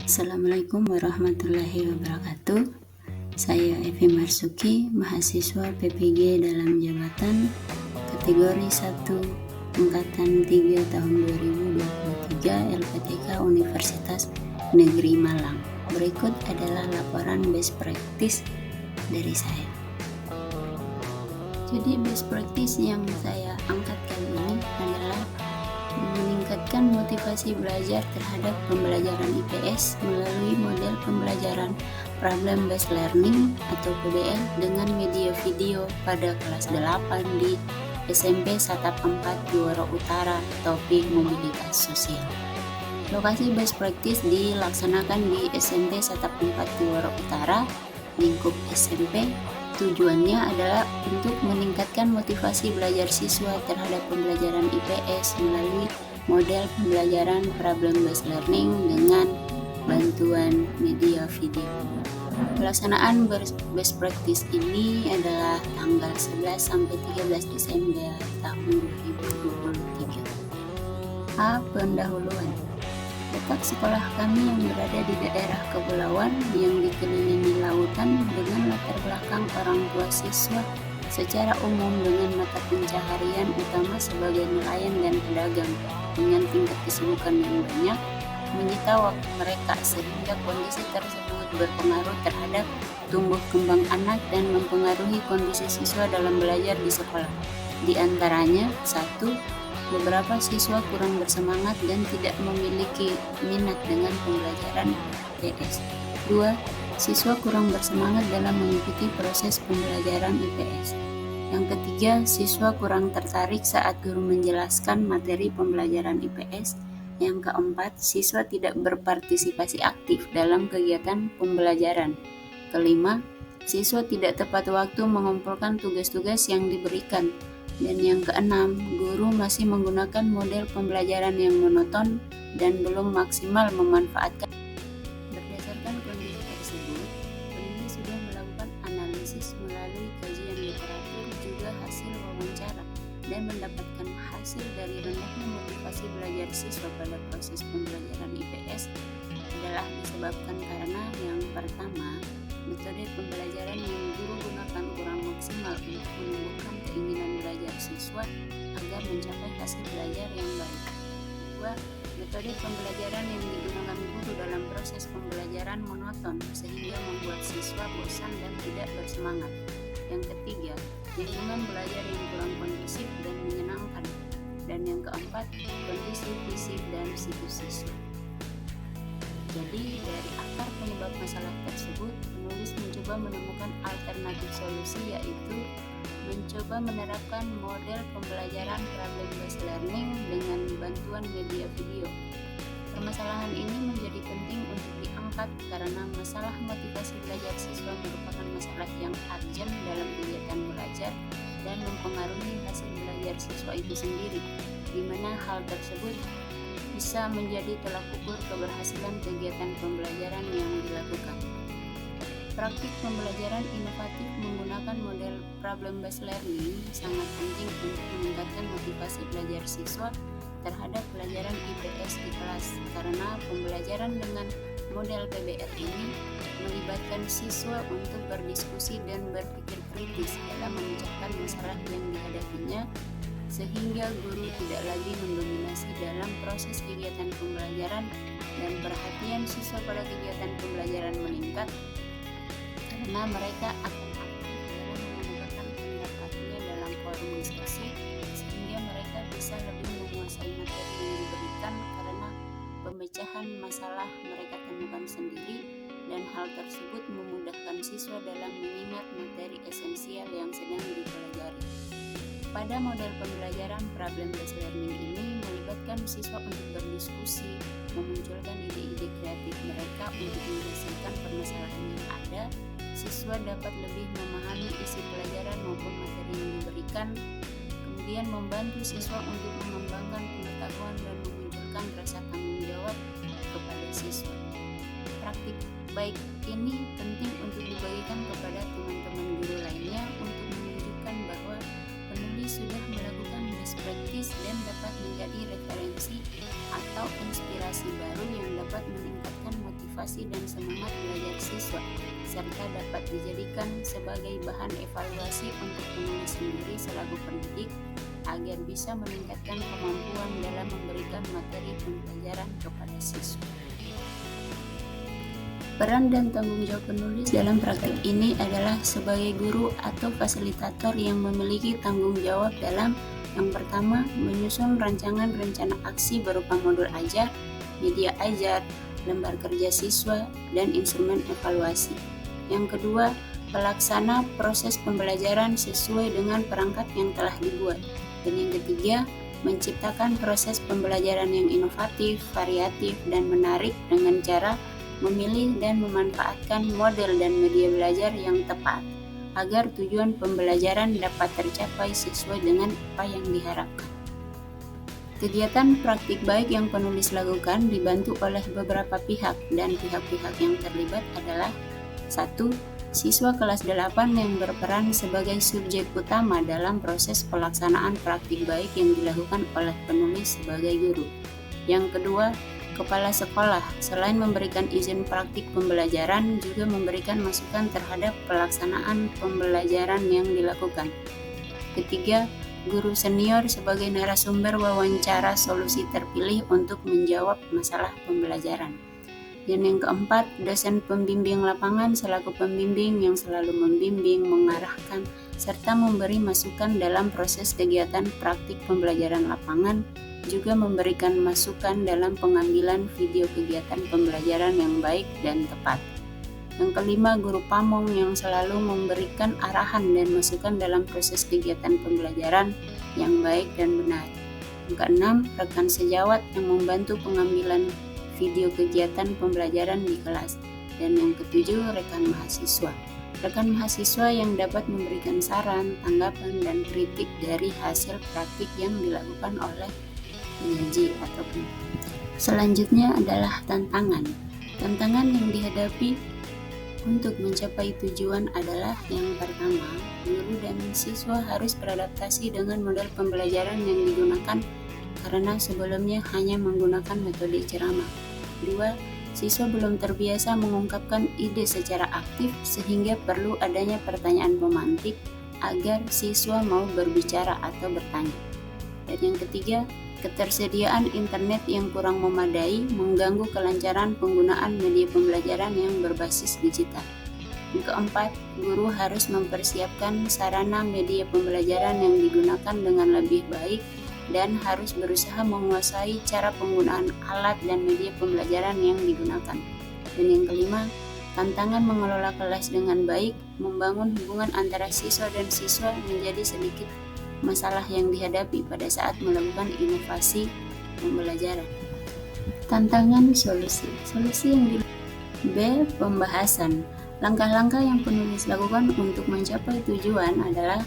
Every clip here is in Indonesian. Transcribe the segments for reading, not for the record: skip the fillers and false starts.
Assalamualaikum warahmatullahi wabarakatuh. Saya Evi Marsuki, mahasiswa PPG dalam jabatan kategori 1 angkatan 3 tahun 2023 LPTK Universitas Negeri Malang. Berikut adalah laporan best practice dari saya. Jadi best practice yang saya angkat kali ini adalah meningkatkan motivasi belajar terhadap pembelajaran IPS melalui model pembelajaran Problem Based Learning atau PBL dengan media video pada kelas 8 di SMP Satap 4 Juara Utara, topik mobilitas sosial. Lokasi best practice dilaksanakan di SMP Satap 4 Juara Utara, lingkup SMP. Tujuannya adalah untuk meningkatkan motivasi belajar siswa terhadap pembelajaran IPS melalui model pembelajaran Problem Based Learning dengan bantuan media video. Pelaksanaan best practice ini adalah tanggal 11 sampai 13 Desember tahun 2023. Pendahuluan. Letak sekolah kami yang berada di daerah kepulauan yang dikelilingi lautan dengan latar belakang orang tua siswa secara umum dengan mata pencaharian utama sebagai nelayan dan pedagang dengan tingkat kesibukan yang banyak menyita waktu mereka, sehingga kondisi tersebut berpengaruh terhadap tumbuh kembang anak dan mempengaruhi kondisi siswa dalam belajar di sekolah. Di antaranya, 1. Beberapa siswa kurang bersemangat dan tidak memiliki minat dengan pembelajaran IPS. 2. Siswa kurang bersemangat dalam mengikuti proses pembelajaran IPS. Yang ketiga, siswa kurang tertarik saat guru menjelaskan materi pembelajaran IPS. Yang keempat, siswa tidak berpartisipasi aktif dalam kegiatan pembelajaran. Kelima, siswa tidak tepat waktu mengumpulkan tugas-tugas yang diberikan. Dan yang keenam, guru masih menggunakan model pembelajaran yang monoton dan belum maksimal memanfaatkan. Berdasarkan kondisi tersebut, penulis sudah melakukan analisis melalui kajian literatur juga hasil wawancara dan mendapatkan hasil dari rendahnya motivasi belajar siswa pada proses pembelajaran IPS adalah disebabkan karena yang pertama, metode pembelajaran yang guru gunakan kurang maksimal untuk menumbuhkan keinginan belajar siswa agar mencapai hasil belajar yang baik. 2. Metode pembelajaran yang digunakan guru dalam proses pembelajaran monoton sehingga membuat siswa bosan dan tidak bersemangat. Yang ketiga, lingkungan belajar yang kurang kondusif dan menyenangkan. Dan yang keempat, kondisi fisik dan psikis siswa. Jadi, dari akar penyebab masalah tersebut, penulis mencoba menemukan alternatif solusi, yaitu mencoba menerapkan model pembelajaran Problem Based Learning dengan bantuan media video. Permasalahan ini menjadi penting untuk diangkat karena masalah motivasi belajar siswa merupakan masalah yang urgent dalam kegiatan belajar dan mempengaruhi hasil belajar siswa itu sendiri, di mana hal tersebut bisa menjadi tolak ukur keberhasilan kegiatan pembelajaran yang dilakukan. Praktik pembelajaran inovatif menggunakan model Problem Based Learning sangat penting untuk meningkatkan motivasi belajar siswa terhadap pelajaran IPS di kelas, karena pembelajaran dengan model PBL ini melibatkan siswa untuk berdiskusi dan berpikir kritis dalam memecahkan masalah yang dihadapinya, sehingga guru tidak lagi mendominasi dalam proses kegiatan pembelajaran dan perhatian siswa pada kegiatan pembelajaran meningkat karena mereka akan aktif dalam mengemukakan pendapatnya dalam forum diskusi, sehingga mereka bisa lebih menguasai materi yang diberikan karena pemecahan masalah mereka temukan sendiri, dan hal tersebut memudahkan siswa dalam mengingat materi esensial yang sedang dipelajari. Pada model pembelajaran Problem Based Learning ini melibatkan siswa untuk berdiskusi, memunculkan ide-ide kreatif mereka untuk menyelesaikan permasalahan yang ada. Siswa dapat lebih memahami isi pelajaran maupun materi yang diberikan, kemudian membantu siswa untuk mengembangkan pengetahuan dan memunculkan rasa tanggung jawab kepada siswa. Praktik baik ini penting untuk dibagikan kepada teman-teman guru lainnya untuk menunjukkan bahwa penulis sudah melakukan best practice dan dapat menjadi referensi atau inspirasi baru yang dapat meningkatkan motivasi motivasi dan semangat belajar siswa, serta dapat dijadikan sebagai bahan evaluasi untuk penulis sendiri selaku pendidik agar bisa meningkatkan kemampuan dalam memberikan materi pembelajaran kepada siswa. Peran dan tanggung jawab penulis dalam praktik ini adalah sebagai guru atau fasilitator yang memiliki tanggung jawab dalam yang pertama, menyusun rancangan rencana aksi berupa modul ajar, media ajar, lembar kerja siswa, dan instrumen evaluasi. Yang kedua, pelaksana proses pembelajaran sesuai dengan perangkat yang telah dibuat. Dan yang ketiga, menciptakan proses pembelajaran yang inovatif, variatif, dan menarik dengan cara memilih dan memanfaatkan model dan media belajar yang tepat agar tujuan pembelajaran dapat tercapai sesuai dengan apa yang diharapkan. Kegiatan praktik baik yang penulis lakukan dibantu oleh beberapa pihak dan pihak-pihak yang terlibat adalah 1. Siswa kelas 8 yang berperan sebagai subjek utama dalam proses pelaksanaan praktik baik yang dilakukan oleh penulis sebagai guru. Yang kedua, Kepala sekolah selain memberikan izin praktik pembelajaran juga memberikan masukan terhadap pelaksanaan pembelajaran yang dilakukan. Ketiga, guru senior sebagai narasumber wawancara solusi terpilih untuk menjawab masalah pembelajaran. Dan yang keempat, dosen pembimbing lapangan selaku pembimbing yang selalu membimbing, mengarahkan, serta memberi masukan dalam proses kegiatan praktik pembelajaran lapangan, juga memberikan masukan dalam pengambilan video kegiatan pembelajaran yang baik dan tepat. Yang kelima, guru pamong yang selalu memberikan arahan dan masukan dalam proses kegiatan pembelajaran yang baik dan benar. Yang keenam, rekan sejawat yang membantu pengambilan video kegiatan pembelajaran di kelas. Dan yang ketujuh, rekan mahasiswa. Rekan mahasiswa yang dapat memberikan saran, tanggapan, dan kritik dari hasil praktik yang dilakukan oleh penyaji ataupun. Selanjutnya adalah tantangan. Tantangan yang dihadapi untuk mencapai tujuan adalah yang pertama, guru dan siswa harus beradaptasi dengan model pembelajaran yang digunakan karena sebelumnya hanya menggunakan metode ceramah. 2. Siswa belum terbiasa mengungkapkan ide secara aktif sehingga perlu adanya pertanyaan pemantik agar siswa mau berbicara atau bertanya. Dan yang ketiga, ketersediaan internet yang kurang memadai mengganggu kelancaran penggunaan media pembelajaran yang berbasis digital. Yang keempat, guru harus mempersiapkan sarana media pembelajaran yang digunakan dengan lebih baik dan harus berusaha menguasai cara penggunaan alat dan media pembelajaran yang digunakan. Dan yang kelima, tantangan mengelola kelas dengan baik, membangun hubungan antara siswa dan siswa menjadi sedikit masalah yang dihadapi pada saat melakukan inovasi pembelajaran. Tantangan solusi yang B. Pembahasan. Langkah-langkah yang penulis lakukan untuk mencapai tujuan adalah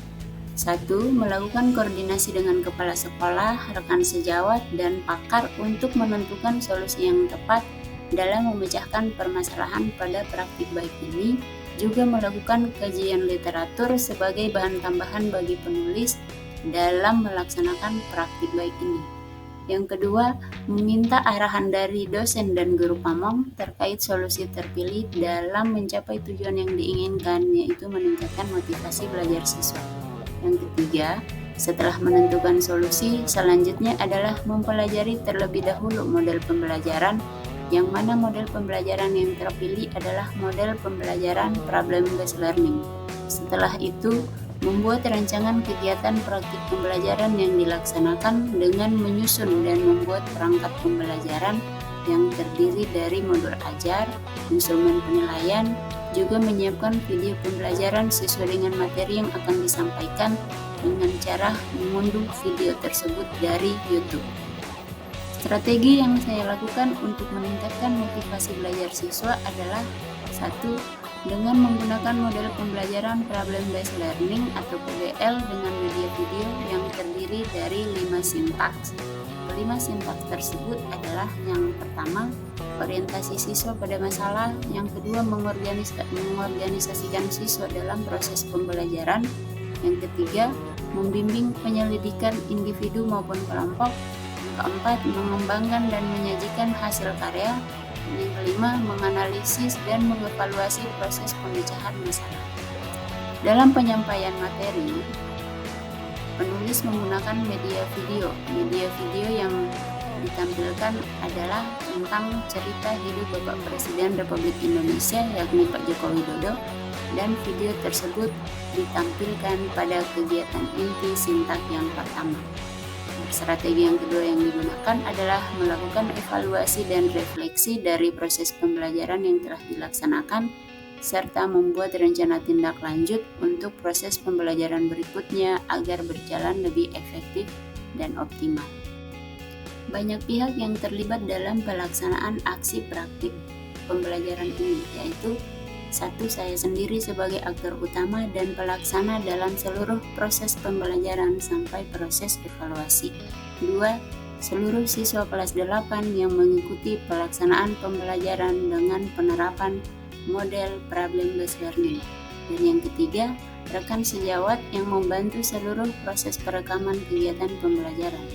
1. Melakukan koordinasi dengan kepala sekolah, rekan sejawat, dan pakar untuk menentukan solusi yang tepat dalam memecahkan permasalahan pada praktik baik ini, juga melakukan kajian literatur sebagai bahan tambahan bagi penulis dalam melaksanakan praktik baik ini. Yang kedua, meminta arahan dari dosen dan guru pamong terkait solusi terpilih dalam mencapai tujuan yang diinginkan, yaitu meningkatkan motivasi belajar siswa. Yang ketiga, setelah menentukan solusi, selanjutnya adalah mempelajari terlebih dahulu model pembelajaran, yang mana model pembelajaran yang terpilih adalah model pembelajaran problem-based learning. Setelah itu, membuat rancangan kegiatan praktik pembelajaran yang dilaksanakan dengan menyusun dan membuat perangkat pembelajaran yang terdiri dari modul ajar, instrumen penilaian, juga menyiapkan video pembelajaran sesuai dengan materi yang akan disampaikan dengan cara mengunduh video tersebut dari YouTube. Strategi yang saya lakukan untuk meningkatkan motivasi belajar siswa adalah 1. Dengan menggunakan model pembelajaran problem-based learning atau PBL dengan media video yang terdiri dari 5 sintaks. Kelima sintaks tersebut adalah yang pertama, orientasi siswa pada masalah, yang kedua, mengorganisasikan siswa dalam proses pembelajaran, yang ketiga, membimbing penyelidikan individu maupun kelompok, yang keempat, mengembangkan dan menyajikan hasil karya, Yang kelima, menganalisis dan mengevaluasi proses pemecahan masalah. Dalam penyampaian materi, penulis menggunakan media video. Media video yang ditampilkan adalah tentang cerita hidup Bapak Presiden Republik Indonesia, yakni Pak Joko Widodo, dan video tersebut ditampilkan pada kegiatan inti Sintak yang pertama. Strategi yang kedua yang digunakan adalah melakukan evaluasi dan refleksi dari proses pembelajaran yang telah dilaksanakan, serta membuat rencana tindak lanjut untuk proses pembelajaran berikutnya agar berjalan lebih efektif dan optimal. Banyak pihak yang terlibat dalam pelaksanaan aksi praktik pembelajaran ini, yaitu 1. Saya sendiri sebagai aktor utama dan pelaksana dalam seluruh proses pembelajaran sampai proses evaluasi. 2. Seluruh siswa kelas 8 yang mengikuti pelaksanaan pembelajaran dengan penerapan model problem-based learning. Dan yang ketiga, rekan sejawat yang membantu seluruh proses perekaman kegiatan pembelajaran.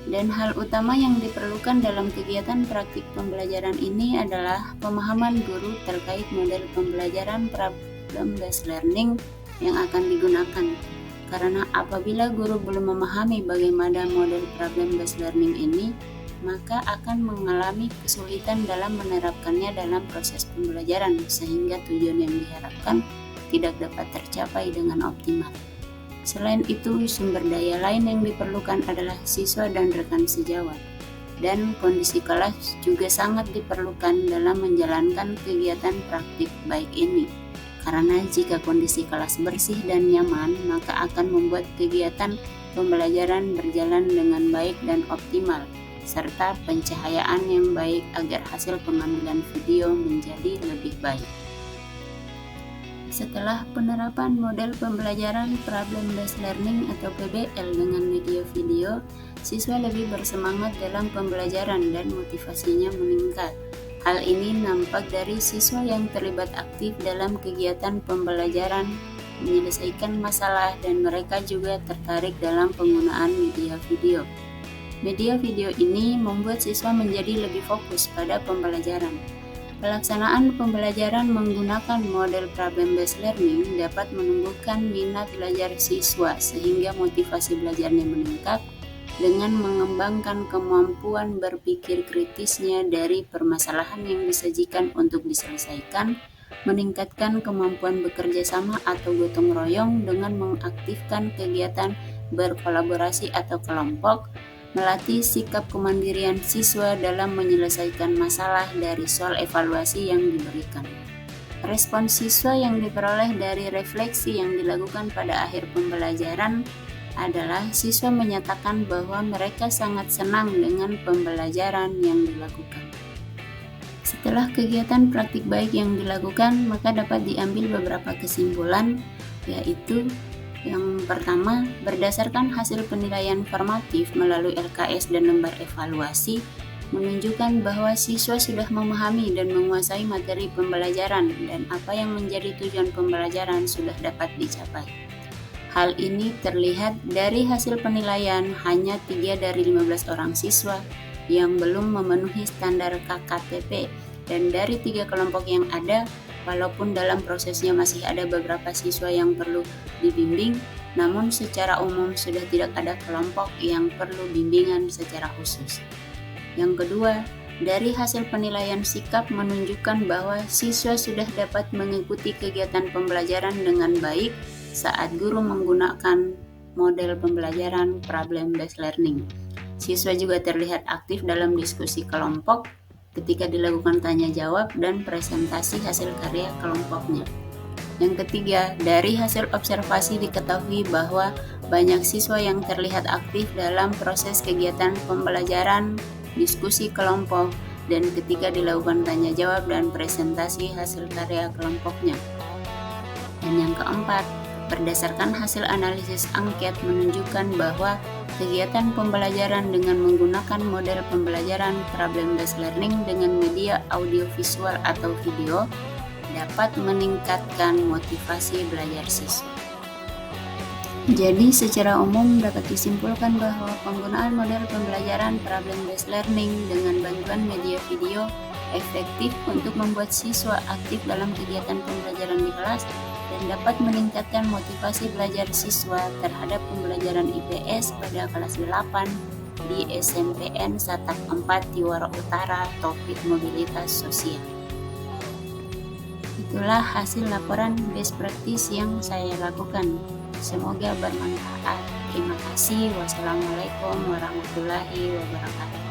Dan hal utama yang diperlukan dalam kegiatan praktik pembelajaran ini adalah pemahaman guru terkait model pembelajaran problem-based learning yang akan digunakan. Karena apabila guru belum memahami bagaimana model problem-based learning ini, maka akan mengalami kesulitan dalam menerapkannya dalam proses pembelajaran, sehingga tujuan yang diharapkan tidak dapat tercapai dengan optimal. Selain itu, sumber daya lain yang diperlukan adalah siswa dan rekan sejawat. Dan kondisi kelas juga sangat diperlukan dalam menjalankan kegiatan praktik baik ini. Karena jika kondisi kelas bersih dan nyaman, maka akan membuat kegiatan pembelajaran berjalan dengan baik dan optimal, serta pencahayaan yang baik agar hasil pengambilan video menjadi lebih baik. Setelah penerapan model pembelajaran problem-based learning atau PBL dengan media video, siswa lebih bersemangat dalam pembelajaran dan motivasinya meningkat. Hal ini nampak dari siswa yang terlibat aktif dalam kegiatan pembelajaran, menyelesaikan masalah, dan mereka juga tertarik dalam penggunaan media video. Media video ini membuat siswa menjadi lebih fokus pada pembelajaran. Pelaksanaan pembelajaran menggunakan model problem-based learning dapat menumbuhkan minat belajar siswa sehingga motivasi belajarnya meningkat dengan mengembangkan kemampuan berpikir kritisnya dari permasalahan yang disajikan untuk diselesaikan, meningkatkan kemampuan bekerja sama atau gotong royong dengan mengaktifkan kegiatan berkolaborasi atau kelompok, melatih sikap kemandirian siswa dalam menyelesaikan masalah dari soal evaluasi yang diberikan. Respon siswa yang diperoleh dari refleksi yang dilakukan pada akhir pembelajaran adalah siswa menyatakan bahwa mereka sangat senang dengan pembelajaran yang dilakukan. Setelah kegiatan praktik baik yang dilakukan, maka dapat diambil beberapa kesimpulan, yaitu yang pertama, berdasarkan hasil penilaian formatif melalui LKS dan lembar evaluasi, menunjukkan bahwa siswa sudah memahami dan menguasai materi pembelajaran dan apa yang menjadi tujuan pembelajaran sudah dapat dicapai. Hal ini terlihat dari hasil penilaian hanya 3 dari 15 orang siswa yang belum memenuhi standar KKTP, dan dari 3 kelompok yang ada, walaupun dalam prosesnya masih ada beberapa siswa yang perlu dibimbing, namun secara umum sudah tidak ada kelompok yang perlu bimbingan secara khusus. Yang kedua, dari hasil penilaian sikap menunjukkan bahwa siswa sudah dapat mengikuti kegiatan pembelajaran dengan baik saat guru menggunakan model pembelajaran problem-based learning. Siswa juga terlihat aktif dalam diskusi kelompok ketika dilakukan tanya jawab dan presentasi hasil karya kelompoknya. Yang ketiga, dari hasil observasi diketahui bahwa banyak siswa yang terlihat aktif dalam proses kegiatan pembelajaran, diskusi kelompok, dan ketika dilakukan tanya jawab dan presentasi hasil karya kelompoknya. Dan yang keempat, berdasarkan hasil analisis angket menunjukkan bahwa kegiatan pembelajaran dengan menggunakan model pembelajaran problem-based learning dengan media audiovisual atau video dapat meningkatkan motivasi belajar siswa. Jadi secara umum dapat disimpulkan bahwa penggunaan model pembelajaran problem-based learning dengan bantuan media video efektif untuk membuat siswa aktif dalam kegiatan pembelajaran di kelas dan dapat meningkatkan motivasi belajar siswa terhadap pembelajaran IPS pada kelas 8 di SMPN Satak 4 Tiwara Utara, topik mobilitas sosial. Itulah hasil laporan best practice yang saya lakukan. Semoga bermanfaat. Terima kasih. Wassalamualaikum warahmatullahi wabarakatuh.